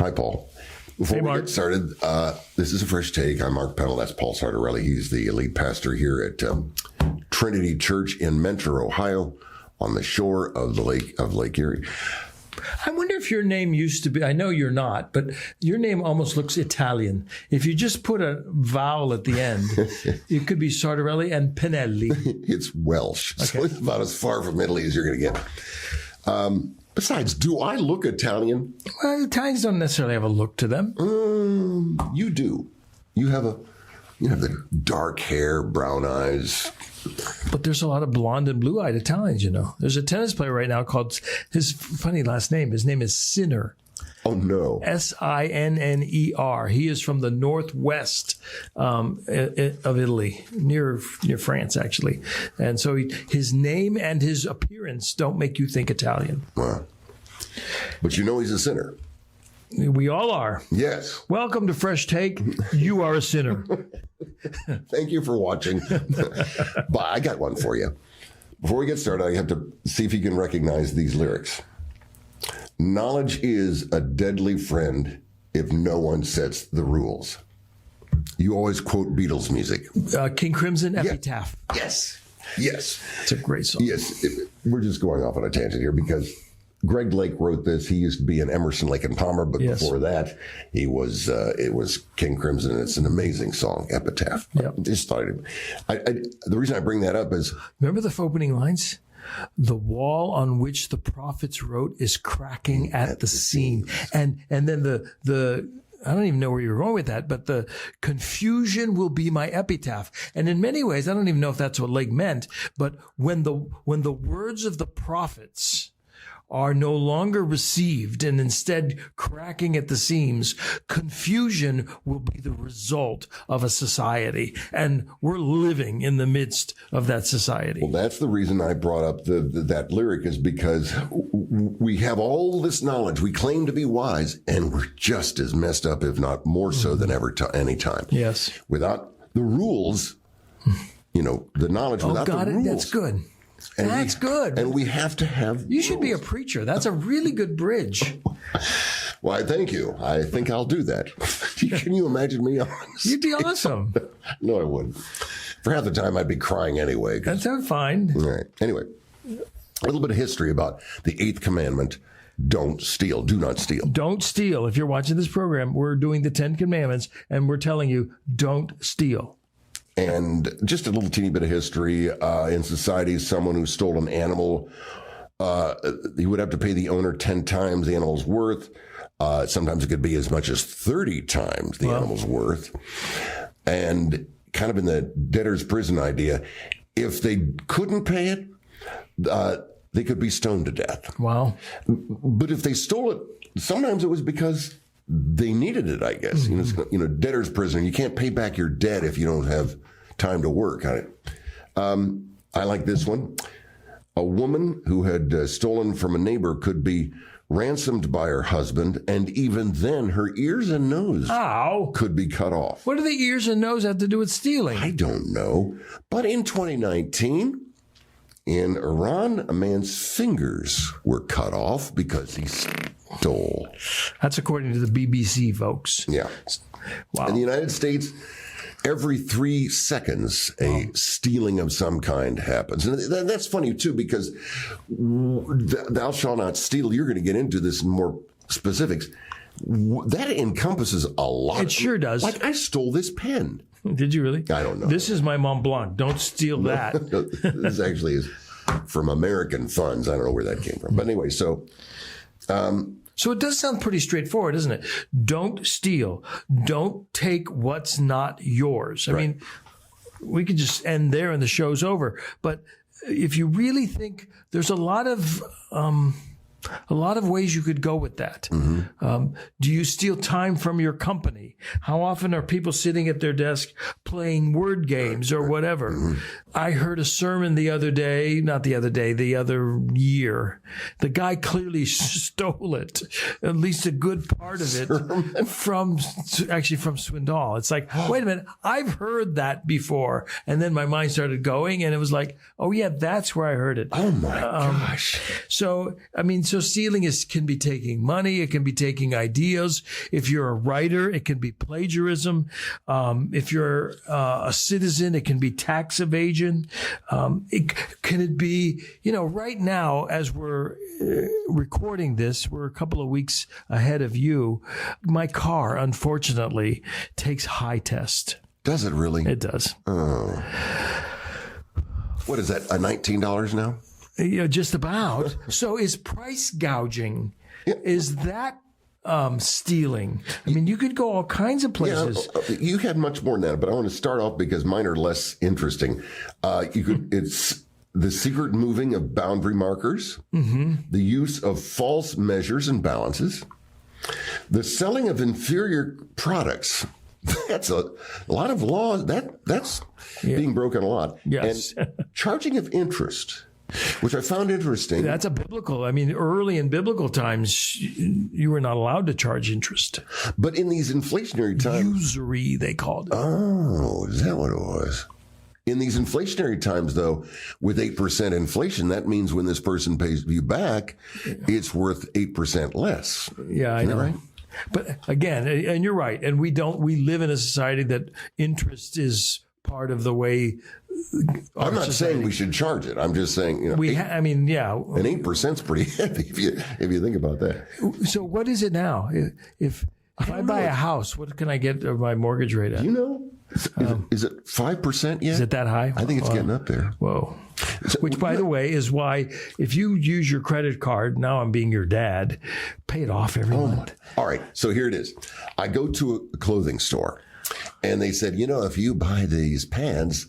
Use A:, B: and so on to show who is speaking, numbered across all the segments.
A: Hi, Paul. Before we get started, this is a fresh take. I'm Mark Pennell. That's Paul Sartorelli. He's the lead pastor here at Trinity Church in Mentor, Ohio, on the shore of the Lake Erie.
B: I wonder if your name used to be, I know you're not, but your name almost looks Italian. If you just put a vowel at the end, it could be Sartorelli and Pinelli.
A: It's Welsh. Okay. So it's about as far from Italy as you're going to get. Besides, do I look Italian?
B: Well, Italians don't necessarily have a look to them.
A: You do. You have the dark hair, brown eyes.
B: But there's a lot of blonde and blue-eyed Italians, you know. There's a tennis player right now called, his funny last name, his name is Sinner.
A: Oh, no.
B: Sinner. He is from the northwest of Italy, near France, actually. And so his name and his appearance don't make you think Italian.
A: Wow. But you know he's a sinner.
B: We all are.
A: Yes.
B: Welcome to Fresh Take. You are a sinner.
A: Thank you for watching. But I got one for you. Before we get started, I have to see if you can recognize these lyrics. Knowledge is a deadly friend if no one sets the rules. You always quote Beatles music.
B: King Crimson, Epitaph.
A: Yes. Yes.
B: It's a great song.
A: Yes. We're just going off on a tangent here because Greg Lake wrote this. He used to be in Emerson, Lake and Palmer, but before that, it was King Crimson, and it's an amazing song, Epitaph.
B: Yep.
A: Just thought the reason I bring that up is,
B: remember the opening lines? The wall on which the prophets wrote is cracking at the seam, and then the I don't even know where you're going with that, but the confusion will be my epitaph. And in many ways, I don't even know if that's what Lake meant, but when the words of the prophets are no longer received and instead cracking at the seams, confusion will be the result of a society. And we're living in the midst of that society.
A: Well, that's the reason I brought up that lyric, is because we have all this knowledge. We claim to be wise, and we're just as messed up, if not more so than ever any time.
B: Yes.
A: Without the rules, the knowledge without the rules.
B: That's good. That's good.
A: And we have to have
B: You should be a preacher. That's a really good bridge.
A: Well, thank you. I think I'll do that. Can you imagine me on?
B: You'd be awesome.
A: No, I wouldn't. For half the time, I'd be crying anyway.
B: That's fine.
A: All right. Anyway, a little bit of history about the 8th commandment. Don't steal. Do not steal. Don't
B: steal. If you're watching this program, we're doing the 10 commandments, and we're telling you, don't steal.
A: And just a little teeny bit of history. In society, someone who stole an animal, he would have to pay the owner 10 times the animal's worth. Sometimes it could be as much as 30 times the animal's worth. And kind of in the debtor's prison idea, if they couldn't pay it, they could be stoned to death.
B: Wow.
A: But if they stole it, sometimes it was because they needed it, I guess. Mm-hmm. Debtor's prison. You can't pay back your debt if you don't have time to work on it. I like this one. A woman who had stolen from a neighbor could be ransomed by her husband, and even then her ears and nose could be cut off.
B: What do the ears and nose have to do with stealing?
A: I don't know. But in 2019, in Iran, a man's fingers were cut off because he stole.
B: That's according to the BBC, folks.
A: Yeah.
B: Wow.
A: In the United States, every 3 seconds, a stealing of some kind happens. And that's funny, too, because thou shalt not steal. You're going to get into this in more specifics. That encompasses a lot.
B: It sure does.
A: Like, I stole this pen.
B: Did you really?
A: I don't know.
B: This is my Mont Blanc. Don't steal that.
A: This actually is from American funds. I don't know where that came from. But anyway, so
B: it does sound pretty straightforward, doesn't it? Don't steal. Don't take what's not yours. I mean, we could just end there and the show's over. But if you really think, there's a lot of ways you could go with that. Mm-hmm. Do you steal time from your company? How often are people sitting at their desk playing word games or whatever? Mm-hmm. I heard a sermon the other year. The guy clearly stole it, at least a good part of it, from Swindoll. It's like, wait a minute, I've heard that before. And then my mind started going, and it was like, oh yeah, that's where I heard it.
A: Oh my gosh.
B: So So stealing can be taking money. It can be taking ideas. If you're a writer, it can be plagiarism. If you're a citizen, it can be tax evasion. Can it be, right now, as we're recording this, we're a couple of weeks ahead of you. My car, unfortunately, takes high test.
A: Does it really?
B: It does.
A: Oh. What is that, $19 now?
B: Just about. So is price gouging, is that stealing? I mean, you could go all kinds of places.
A: Yeah, you had much more than that, but I want to start off because mine are less interesting. It's the secret moving of boundary markers, the use of false measures and balances, the selling of inferior products. That's a lot of laws. That's being broken a lot.
B: Yes.
A: And charging of interest, which I found interesting.
B: That's early in biblical times, you were not allowed to charge interest.
A: But in these inflationary times.
B: Usury, they called it.
A: Oh, is that what it was? In these inflationary times, though, with 8% inflation, that means when this person pays you back, it's worth 8% less.
B: Yeah, I know.
A: Right?
B: But again, and you're right, and we live in a society that interest is part of the way.
A: I'm not saying we should charge it. I'm just saying,
B: and
A: 8% is pretty heavy if you think about that.
B: So what is it now? If I buy a house, what can I get my mortgage rate at?
A: Do you know? Is it 5% yet?
B: Is it that high?
A: I think it's getting up there.
B: Whoa. Which, by the way, is why if you use your credit card, now I'm being your dad, pay it off every month.
A: All right. So here it is. I go to a clothing store and they said, if you buy these pants,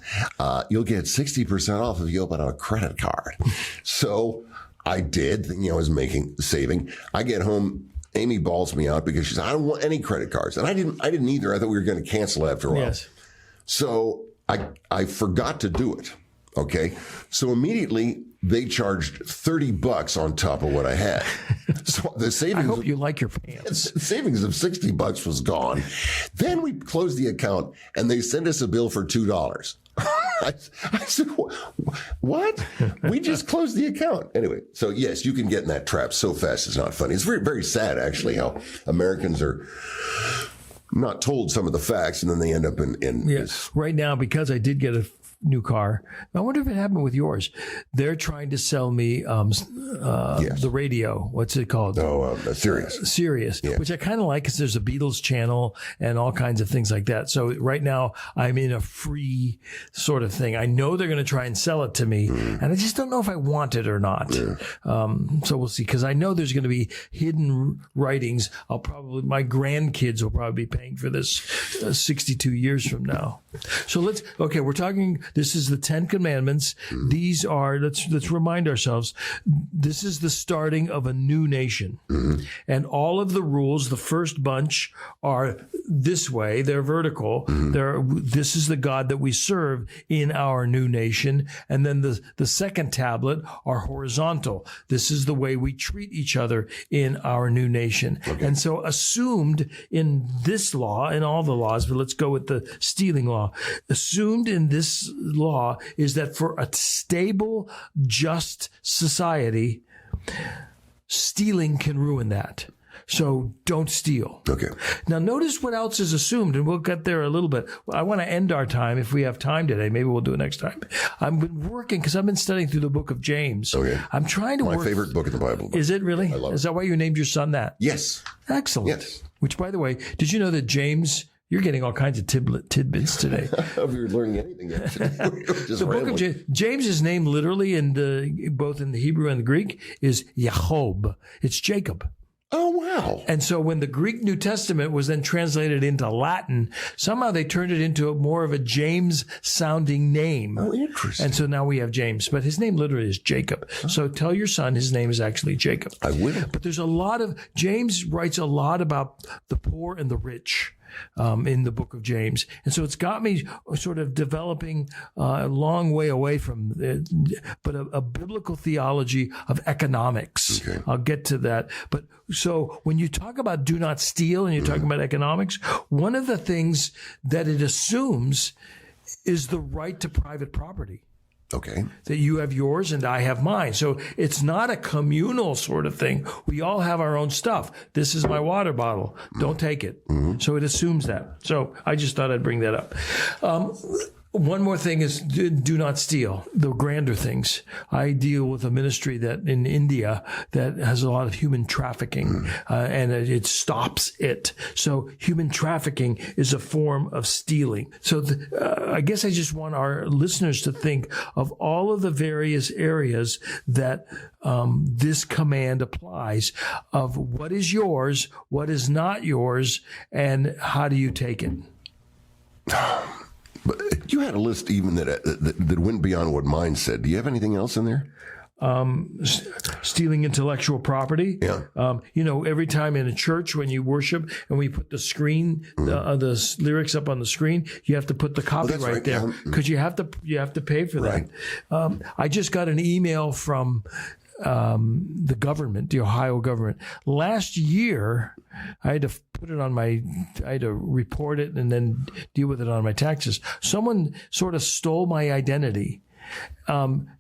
A: you'll get 60% off if you open a credit card. So I did, I was saving. I get home. Amy balls me out because she said, I don't want any credit cards. And I didn't either. I thought we were going to cancel after a while.
B: Yes.
A: So I forgot to do it. Okay. So immediately they charged $30 on top of what I had. So the savings.
B: I hope you like your pants.
A: The savings of $60 was gone. Then we closed the account and they sent us a bill for $2. I said, what? We just closed the account. Anyway, so yes, you can get in that trap so fast it's not funny. It's very, very sad, actually, how Americans are not told some of the facts and then they end up in
B: Yes. Right now, because I did get a new car. I wonder if it happened with yours. They're trying to sell me the radio. What's it called?
A: Sirius.
B: Sirius, yeah. Which I kind of like because there's a Beatles channel and all kinds of things like that. So right now I'm in a free sort of thing. I know they're going to try and sell it to me, and I just don't know if I want it or not. So we'll see, because I know there's going to be hidden writings. My grandkids will probably be paying for this 62 years from now. So we're talking. This is the 10 commandments. These are, let's remind ourselves, this is the starting of a new nation. And all of the rules, the first bunch are this way. They're vertical. This is the God that we serve in our new nation. And then the second tablet are horizontal. This is the way we treat each other in our new nation. Okay. And so assumed in this law, in all the laws, but let's go with the stealing law, assumed in this law is that for a stable, just society, stealing can ruin that. So don't steal.
A: Okay.
B: Now notice what else is assumed, and we'll get there a little bit. I want to end our time if we have time today. Maybe we'll do it next time. I've been working because I've been studying through the book of James.
A: Okay.
B: I'm trying to
A: My favorite book in the Bible.
B: Is it really?
A: I love it.
B: Is that why you named your son that?
A: Yes.
B: Excellent.
A: Yes.
B: Which, by the way, did you know that James... You're getting all kinds of tidbits today.
A: If you're learning anything,
B: the book of James's name, literally, both in the Hebrew and the Greek, is Yahob. It's Jacob.
A: Oh, wow.
B: And so when the Greek New Testament was then translated into Latin, somehow they turned it into more of a James-sounding name.
A: Oh, interesting.
B: And so now we have James, but his name literally is Jacob. Oh. So tell your son his name is actually Jacob.
A: I will.
B: But there's James writes a lot about the poor and the rich. In the book of James. And so it's got me sort of developing a long way away from it, but a biblical theology of economics.
A: Okay.
B: I'll get to that. But so when you talk about do not steal and you're talking about economics, one of the things that it assumes is the right to private property.
A: Okay.
B: That you have yours and I have mine. So it's not a communal sort of thing. We all have our own stuff. This is my water bottle. Don't take it. So it assumes that. So I just thought I'd bring that up. One more thing is do not steal, the grander things. I deal with a ministry that in India that has a lot of human trafficking, and it stops it. So human trafficking is a form of stealing. So I guess I just want our listeners to think of all of the various areas that this command applies of what is yours, what is not yours, and how do you take it.
A: But you had a list even that went beyond what mine said. Do you have anything else in there?
B: Stealing intellectual property.
A: Yeah.
B: Every time in a church when you worship and we put the screen, the lyrics up on the screen, you have to put the copyright there because you have to pay for that.
A: Right.
B: I just got an email from the government, the Ohio government. Last year, I had to report it and then deal with it on my taxes. Someone sort of stole my identity.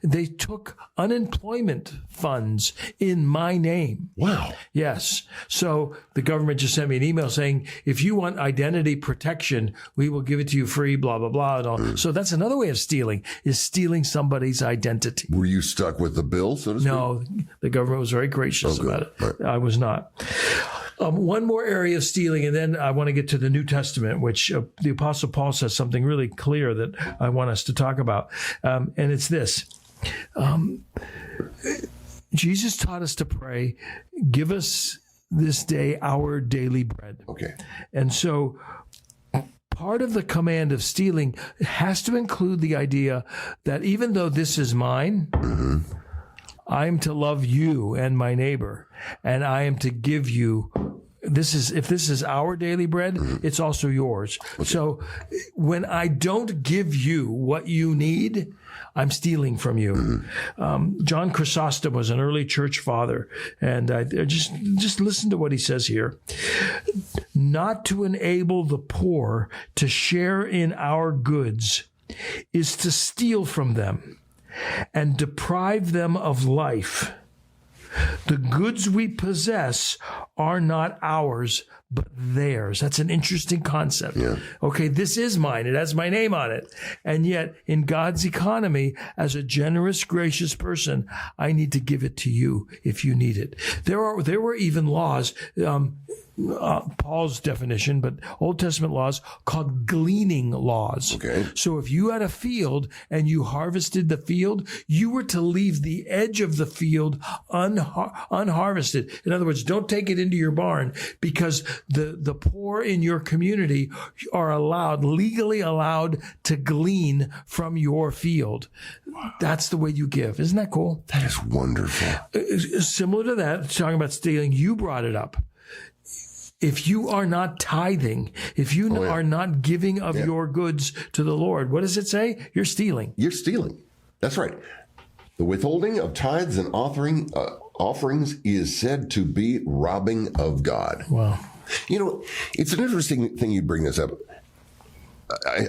B: They took unemployment funds in my name.
A: Wow.
B: Yes. So the government just sent me an email saying, if you want identity protection, we will give it to you free, blah, blah, blah. And all. So that's another way of stealing, is stealing somebody's identity.
A: Were you stuck with the bill, so to speak?
B: No, the government was very gracious about it.
A: Right.
B: I was not. One more area of stealing, and then I want to get to the New Testament, which the Apostle Paul says something really clear that I want us to talk about. And it's this. Jesus taught us to pray, give us this day our daily bread.
A: Okay.
B: And so part of the command of stealing has to include the idea that even though this is mine, I'm to love you and my neighbor, and I am to give you. If this is our daily bread, it's also yours. Okay. So when I don't give you what you need, I'm stealing from you. John Chrysostom was an early church father, and I just listen to what he says here. Not to enable the poor to share in our goods is to steal from them and deprive them of life. The goods we possess are not ours, but theirs. That's an interesting concept.
A: Yeah.
B: Okay, this is mine. It has my name on it. And yet, in God's economy, as a generous, gracious person, I need to give it to you if you need it. There were even laws, Paul's definition, but Old Testament laws called gleaning laws.
A: Okay.
B: So if you had a field and you harvested the field, you were to leave the edge of the field unharvested. In other words, don't take it into your barn, because the poor in your community are legally allowed to glean from your field. That's the way you give. Isn't that cool?
A: That is wonderful.
B: Similar to that, talking about stealing, you brought it up. If you are not tithing, if you are not giving of your goods to the Lord, what does it say? You're stealing.
A: You're stealing. That's right. The withholding of tithes and offerings is said to be robbing of God.
B: Wow.
A: It's an interesting thing you bring this up.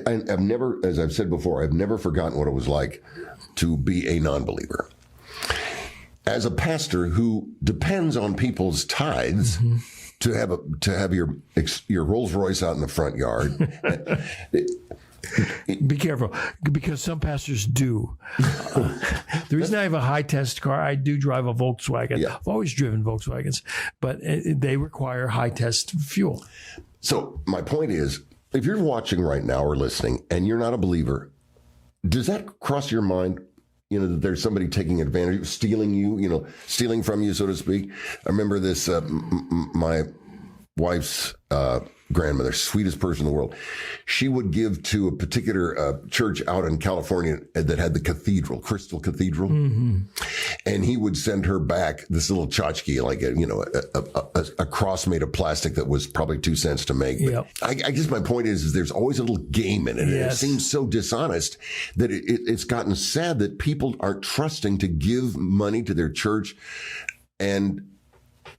A: I've never, as I've said before, I've never forgotten what it was like to be a non-believer. As a pastor who depends on people's tithes, to have your Rolls Royce out in the front yard.
B: Be careful, because some pastors do. The reason I have a high test car, I do drive a Volkswagen.
A: Yeah.
B: I've always driven Volkswagens, but they require high test fuel.
A: So my point is, if you're watching right now or listening and you're not a believer, does that cross your mind? That there's somebody taking advantage of stealing from you, so to speak. I remember this, my wife's grandmother, sweetest person in the world. She would give to a particular church out in California that had the cathedral, Crystal Cathedral. And he would send her back this little tchotchke, like a cross made of plastic that was probably 2 cents to make. But I guess my point is there's always a little game in it. Yes. And it seems so dishonest that it's gotten sad that people aren't trusting to give money to their church. And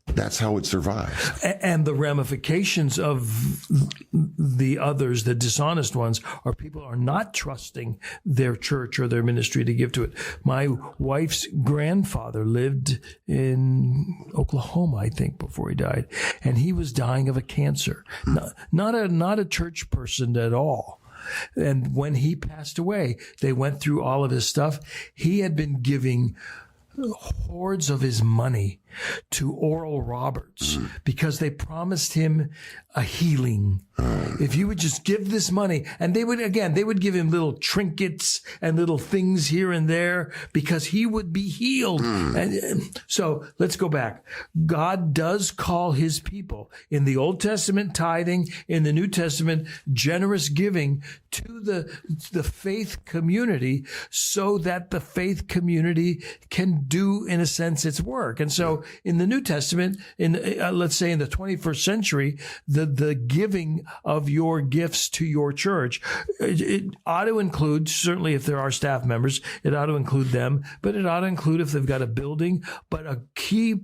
A: That's how it survives.
B: And the ramifications of the others, the dishonest ones, are people are not trusting their church or their ministry to give to it. My wife's grandfather lived in Oklahoma, I think, before he died, and he was dying of a cancer. Not a church person at all. And when he passed away, they went through all of his stuff. He had been giving hordes of his money to Oral Roberts because they promised him a healing. If you would just give this money, and they would give him little trinkets and little things here and there because he would be healed. And so let's go back. God does call his people in the Old Testament tithing, in the New Testament generous giving to the faith community so that the faith community can do, in a sense, its work. And so in the New Testament, let's say in the 21st century, the giving of your gifts to your church, it ought to include, certainly if there are staff members, it ought to include them, but it ought to include if they've got a building. But a key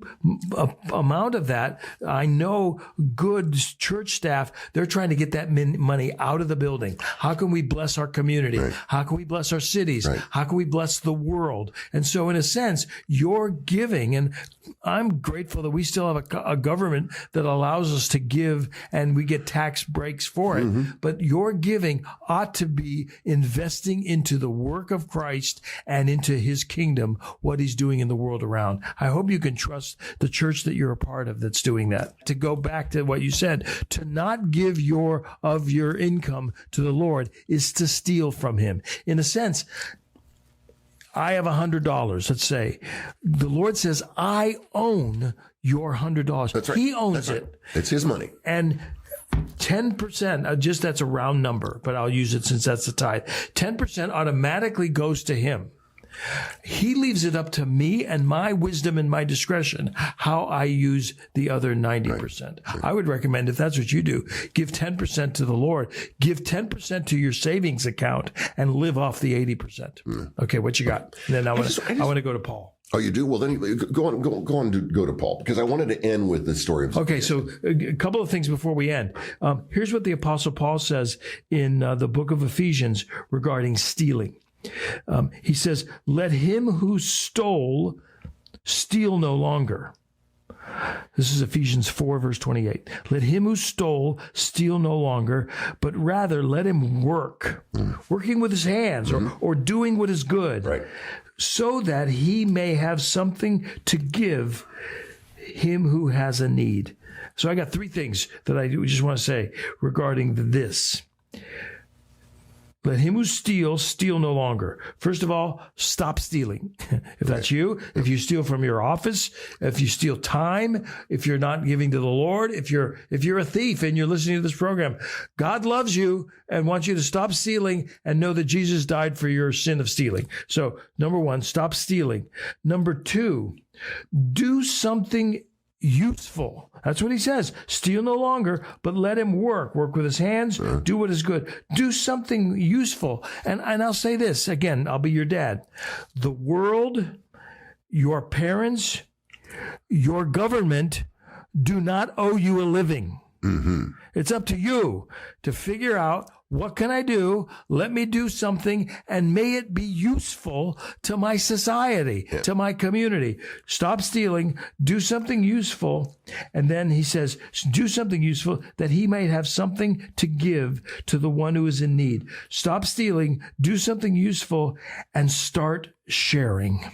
B: amount of that, I know good church staff, they're trying to get that money out of the building. How can we bless our community?
A: Right.
B: How can we bless our cities?
A: Right.
B: How can we bless the world? And so in a sense, your giving, and I'm grateful that we still have a government that allows us to give and we get tax breaks for it. But your giving ought to be investing into the work of Christ and into his kingdom, what he's doing in the world around. I hope you can trust the church that you're a part of that's doing that. To go back to what you said, to not give of your income to the Lord is to steal from him. In a sense, I have $100, let's say. The Lord says, I own your $100.
A: That's right.
B: He owns
A: That's right.
B: it.
A: It's his money.
B: And 10%, that's a round number, but I'll use it since that's the tithe. 10% automatically goes to him. He leaves it up to me and my wisdom and my discretion how I use the other 90%. Right. I would recommend, if that's what you do, give 10% to the Lord, give 10% to your savings account, and live off the 80%. Okay, what you got? And then I want to go to Paul.
A: Oh, you do? Well, then go on to Paul, because I wanted to end with the story of.
B: Okay, so a couple of things before we end. Here's what the Apostle Paul says in the book of Ephesians regarding stealing. He says, let him who stole steal no longer. This is Ephesians 4, verse 28. Let him who stole steal no longer, but rather let him work, working with his hands or doing what is good,
A: right,
B: so that he may have something to give him who has a need. So I got three things that I just want to say regarding this. Let him who steals steal no longer. First of all, stop stealing. If that's you, if you steal from your office, if you steal time, if you're not giving to the Lord, if you're a thief and you're listening to this program, God loves you and wants you to stop stealing and know that Jesus died for your sin of stealing. So, number one, stop stealing. Number two, do something useful. That's what he says. Steal no longer, but let him work with his hands, do what is good. Do something useful. And I'll say this again, I'll be your dad. The world, your parents, your government do not owe you a living. It's up to you to figure out, what can I do? Let me do something, and may it be useful to my society, to my community. Stop stealing, do something useful. And then he says, do something useful that he might have something to give to the one who is in need. Stop stealing, do something useful, and start sharing.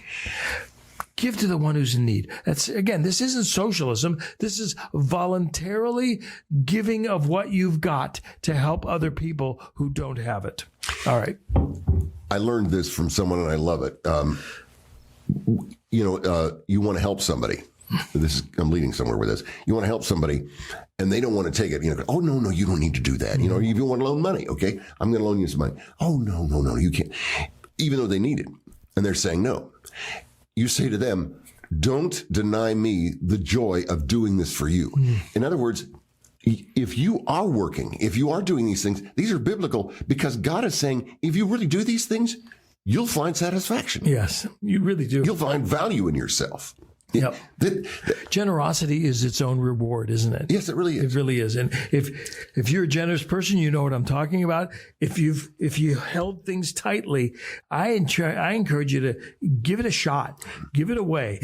B: Give to the one who's in need. This isn't socialism. This is voluntarily giving of what you've got to help other people who don't have it. All right.
A: I learned this from someone and I love it. You want to help somebody. I'm leading somewhere with this. You want to help somebody and they don't want to take it. Oh, no, you don't need to do that. If you want to loan money, okay, I'm going to loan you some money. Oh, no, you can't. Even though they need it. And they're saying no. You say to them, don't deny me the joy of doing this for you. In other words, if you are working, if you are doing these things, these are biblical, because God is saying, if you really do these things, you'll find satisfaction.
B: Yes, you really do.
A: You'll find value in yourself.
B: Yep. Generosity is its own reward, isn't it?
A: Yes, it really is.
B: It really is. And if you're a generous person, you know what I'm talking about. If you held things tightly, I encourage you to give it a shot, give it away,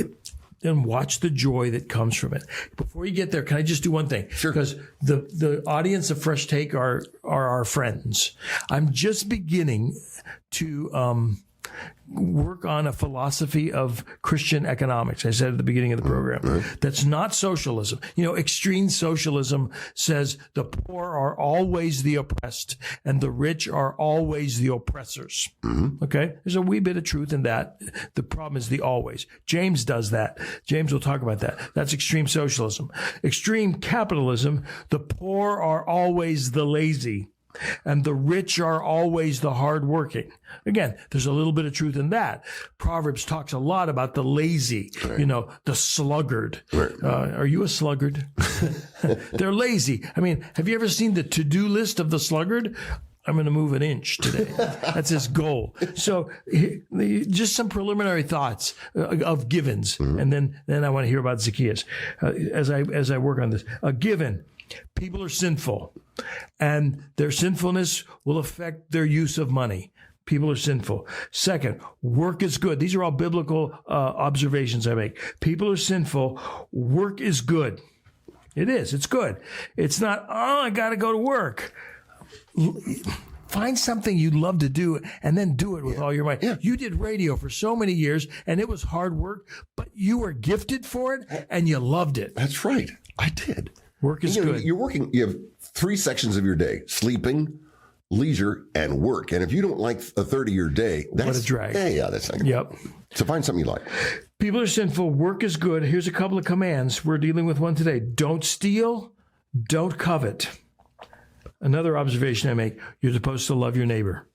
B: and watch the joy that comes from it. Before you get there, can I just do one thing?
A: Sure.
B: Because the audience of Fresh Take are our friends. I'm just beginning to work on a philosophy of Christian economics. I said at the beginning of the program, that's not socialism. Extreme socialism says the poor are always the oppressed and the rich are always the oppressors. Okay. There's a wee bit of truth in that. The problem is the always. James does that. James will talk about that. That's extreme socialism. Extreme capitalism, the poor are always the lazy and the rich are always the hardworking. Again, there's a little bit of truth in that. Proverbs talks a lot about the lazy, the sluggard.
A: Right.
B: Are you a sluggard? They're lazy. I mean, have you ever seen the to-do list of the sluggard? I'm going to move an inch today. That's his goal. So just some preliminary thoughts of givens. And then I want to hear about Zacchaeus as I work on this. A given. People are sinful, and their sinfulness will affect their use of money. People are sinful. Second, work is good. These are all biblical observations I make. People are sinful. Work is good. It is. It's good. It's not, I got to go to work. Find something you love to do and then do it with all your might. Yeah. You did radio for so many years, and it was hard work, but you were gifted for it, and you loved it.
A: That's right. I did.
B: Work is good.
A: You're working. You have 3 sections of your day: sleeping, leisure, and work. And if you don't like a third of your day, that's
B: what a drag.
A: Yeah, that's not good.
B: Yep.
A: So find something you like.
B: People are sinful. Work is good. Here's a couple of commands. We're dealing with one today. Don't steal. Don't covet. Another observation I make: you're supposed to love your neighbor.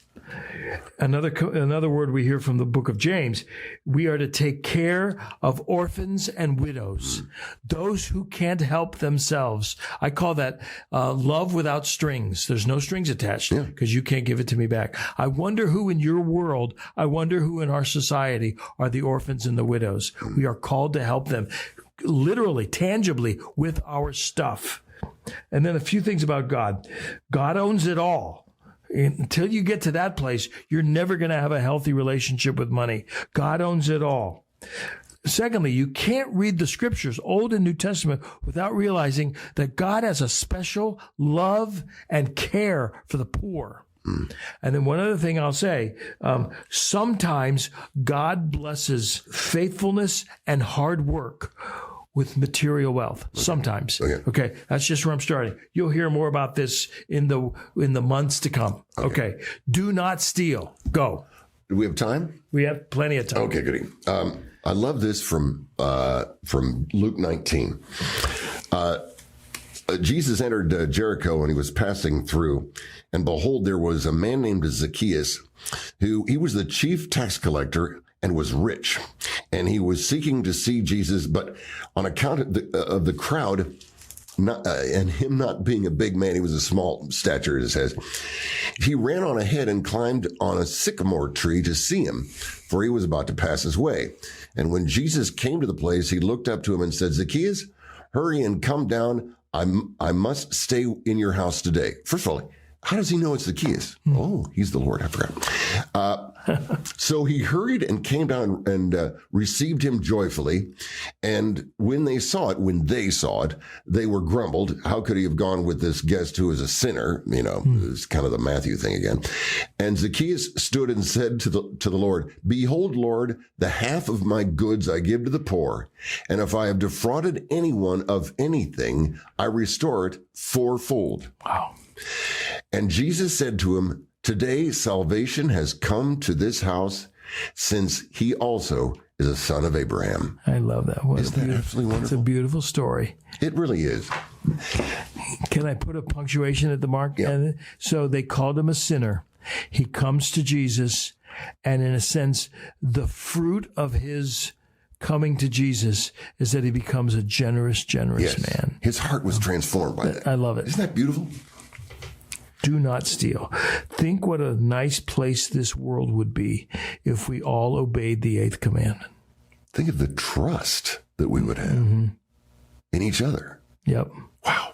B: Another word we hear from the book of James: we are to take care of orphans and widows, those who can't help themselves. I call that love without strings. There's no strings attached because you can't give it to me back. I wonder who in your world, I wonder who in our society are the orphans and the widows. We are called to help them literally, tangibly with our stuff. And then a few things about God. God owns it all. Until you get to that place, you're never going to have a healthy relationship with money. God owns it all. Secondly, you can't read the scriptures, Old and New Testament, without realizing that God has a special love and care for the poor. And then one other thing I'll say, sometimes God blesses faithfulness and hard work with material wealth. Sometimes. Okay. That's just where I'm starting. You'll hear more about this in the months to come. Okay. Do not steal. Go.
A: Do we have time?
B: We have plenty of time.
A: Okay, goody. I love this from Luke 19. Jesus entered Jericho and he was passing through, and behold, there was a man named Zacchaeus, he was the chief tax collector and was rich, and he was seeking to see Jesus, but on account of the crowd, and him not being a big man, he was a small stature, it says, he ran on ahead and climbed on a sycamore tree to see him, for he was about to pass his way. And when Jesus came to the place, he looked up to him and said, Zacchaeus, hurry and come down. I must stay in your house today. First of all, how does he know it's Zacchaeus? Oh, he's the Lord. I forgot. So he hurried and came down and received him joyfully. And when they saw it, they were grumbled. How could he have gone with this guest who is a sinner? It's kind of the Matthew thing again. And Zacchaeus stood and said to the Lord, Behold, Lord, the half of my goods I give to the poor. And if I have defrauded anyone of anything, I restore it fourfold.
B: Wow. And
A: Jesus said to him, Today salvation has come to this house, since he also is a son of Abraham.
B: I love that.
A: Isn't that absolutely wonderful?
B: It's a beautiful story.
A: It really is.
B: Can I put a punctuation at the mark?
A: Yeah.
B: So they called him a sinner. He comes to Jesus, and in a sense, the fruit of his coming to Jesus is that he becomes a generous man.
A: His heart was transformed by that.
B: I love it.
A: Isn't that beautiful?
B: Do not steal. Think what a nice place this world would be if we all obeyed the 8th commandment.
A: think of the trust that we would have in each other.
B: Yep.
A: Wow.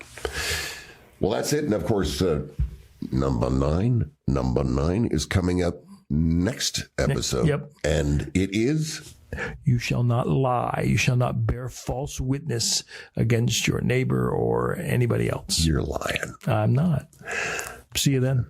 A: Well, that's it. And of course, number nine is coming up next episode.
B: Yep.
A: And it is,
B: you shall not lie. You shall not bear false witness against your neighbor or anybody else.
A: you're lying.
B: I'm not. See you then.